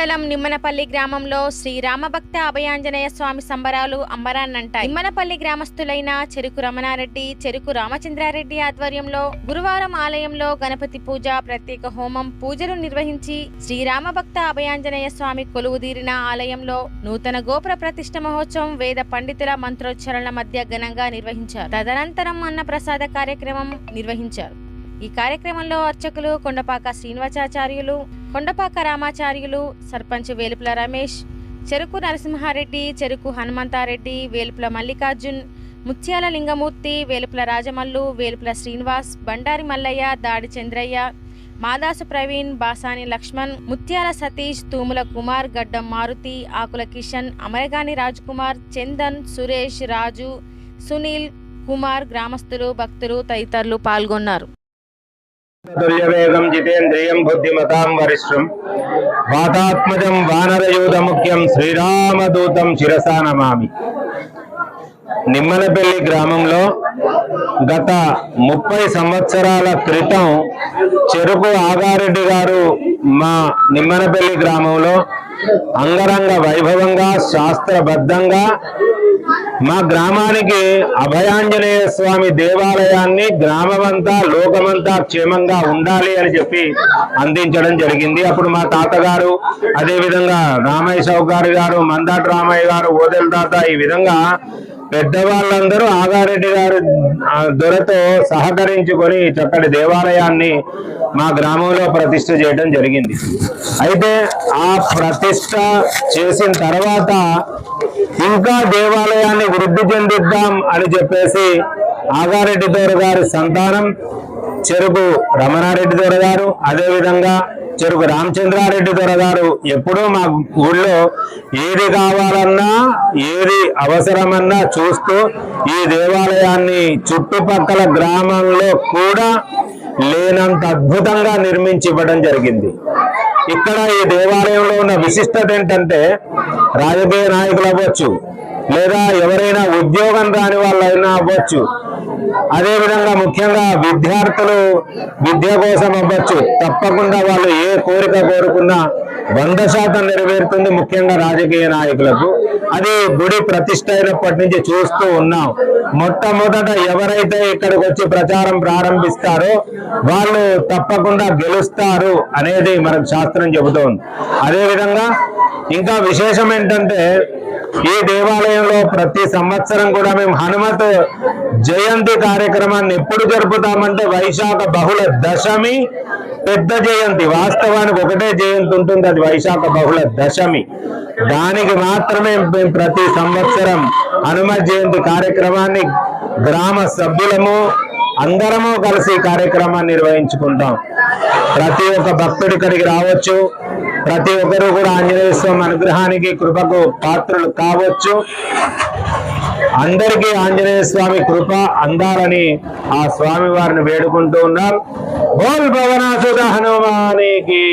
మండలం నిమ్మనపల్లి గ్రామంలో శ్రీ రామభక్త అభయాంజనేయ స్వామి సంబరాలు అంబరాన్నంటాయి. నిమ్మనపల్లి గ్రామస్తులైన చెరుకు రమణారెడ్డి, చెరుకు రామచంద్రారెడ్డి ఆధ్వర్యంలో గురువారం ఆలయంలో గణపతి పూజ, ప్రత్యేక హోమం, పూజలు నిర్వహించి శ్రీ రామభక్త అభయాంజనేయ స్వామి కొలువుదీరిన ఆలయంలో నూతన గోపుర ప్రతిష్ఠ మహోత్సవం వేద పండితుల మంత్రోచ్చరణల మధ్య ఘనంగా నిర్వహించారు. తదనంతరం అన్నప్రసాద కార్యక్రమం నిర్వహించారు. ఈ కార్యక్రమంలో అర్చకులు కొండపాక శ్రీనివాసాచార్యులు, కొండపాక రామాచార్యులు, సర్పంచ్ వేలుపుల రమేష్, చెరుకు నరసింహారెడ్డి, చెరుకు హనుమంతారెడ్డి, వేలుపుల మల్లికార్జున్, ముత్యాల లింగమూర్తి, వేలుపుల రాజమల్లు, వేలుపుల శ్రీనివాస్, బండారి మల్లయ్య, దాడి చంద్రయ్య, మాదాసు ప్రవీణ్, బాసాని లక్ష్మణ్, ముత్యాల సతీష్, తూముల కుమార్, గడ్డం మారుతి, ఆకుల కిషన్, అమరగాని రాజ్ కుమార్, చందన్, సురేష్, రాజు, సునీల్ కుమార్, గ్రామస్తులు, భక్తులు తదితరులు పాల్గొన్నారు. దుర్యవేగం జితేంద్రియం బుద్ధిమతాం వరిష్ఠం వాతాత్మజం వానరయూధ ముఖ్యం శ్రీరామదూతం శిరసా నమామి. నిమ్మనపల్లి గ్రామంలో గత 30 సంవత్సరాల క్రితం చెరుకు ఆగారెడ్డి గారు మా నిమ్మనపల్లి గ్రామంలో అంగరంగ వైభవంగా శాస్త్రబద్ధంగా మా గ్రామానికి అభయాంజనేయ స్వామి దేవాలయాన్ని గ్రామమంతా లోకమంతా క్షేమంగా ఉండాలి అని చెప్పి అందించడం జరిగింది. అప్పుడు మా తాతగారు, అదేవిధంగా రామయ్య చౌకారి గారు, మందాటి రామయ్య గారు, ఓదెల తాత, ఈ విధంగా పెద్దవాళ్ళందరూ ఆగారెడ్డి గారు దొరతో సహకరించుకొని చక్కటి దేవాలయాన్ని మా గ్రామంలో ప్రతిష్ఠ చేయడం జరిగింది. అయితే ఆ ప్రతిష్ఠ చేసిన తర్వాత ఇంకా దేవాలయాన్ని వృద్ధి చెందిద్దాం అని చెప్పేసి ఆగారెడ్డి దొర గారి సంతానం చెరుకు రమణారెడ్డి దొర గారు, అదేవిధంగా చెరుకు రామచంద్రారెడ్డి దొర గారు ఎప్పుడూ మా ఊళ్ళో ఏది కావాలన్నా ఏది అవసరమన్నా చూస్తూ ఈ దేవాలయాన్ని చుట్టుపక్కల గ్రామంలో కూడా లేనంత అద్భుతంగా నిర్మించి ఇవ్వడం జరిగింది. ఇక్కడ ఈ దేవాలయంలో ఉన్న విశిష్టత ఏంటంటే, రాజకీయ నాయకులు అవ్వచ్చు, లేదా ఎవరైనా ఉద్యోగం రాని వాళ్ళైనా అవ్వచ్చు, అదేవిధంగా ముఖ్యంగా విద్యార్థులు విద్య కోసం అవ్వచ్చు, తప్పకుండా వాళ్ళు ఏ కోరిక కోరుకున్నా 100% నెరవేరుతుంది. ముఖ్యంగా రాజకీయ నాయకులకు అది గుడి ప్రతిష్ఠ అయినప్పటి నుంచి చూస్తూ ఉన్నాం. మొట్టమొదట ఎవరైతే ఇక్కడికి వచ్చి ప్రచారం ప్రారంభిస్తారో వాళ్ళు తప్పకుండా గెలుస్తారు అనేది మనకు శాస్త్రం చెబుతోంది. అదేవిధంగా ఇంకా విశేషం ఏంటంటే, ఈ దేవాలయంలో ప్రతి సంవత్సరం కూడా మేము హనుమత్ జయంతి కార్యక్రమాన్ని ఎప్పుడు జరుపుతామంటే వైశాఖ బహుళ దశమి పెద్ద జయంతి. వాస్తవానికి ఒకటే జయంతి ఉంటుంది, అది వైశాఖ బహుళ దశమి. దానికి మాత్రమే మేము ప్రతి సంవత్సరం హనుమత్ జయంతి కార్యక్రమాన్ని గ్రామ సభ్యులము అందరము కలిసి కార్యక్రమాన్ని నిర్వహించుకుంటాం. ప్రతి ఒక్క భక్తుడి ఇక్కడికి రావచ్చు, ప్రతి ఒక్కరూ కూడా ఆంజనేయ స్వామి అనుగ్రహానికి కృపకు పాత్రలు కావచ్చు. అందరికీ ఆంజనేయ స్వామి కృప అందాలని ఆ స్వామి వారిని వేడుకుంటూ ఉన్నారు. బోల్ భవనాసుద హనుమానికి.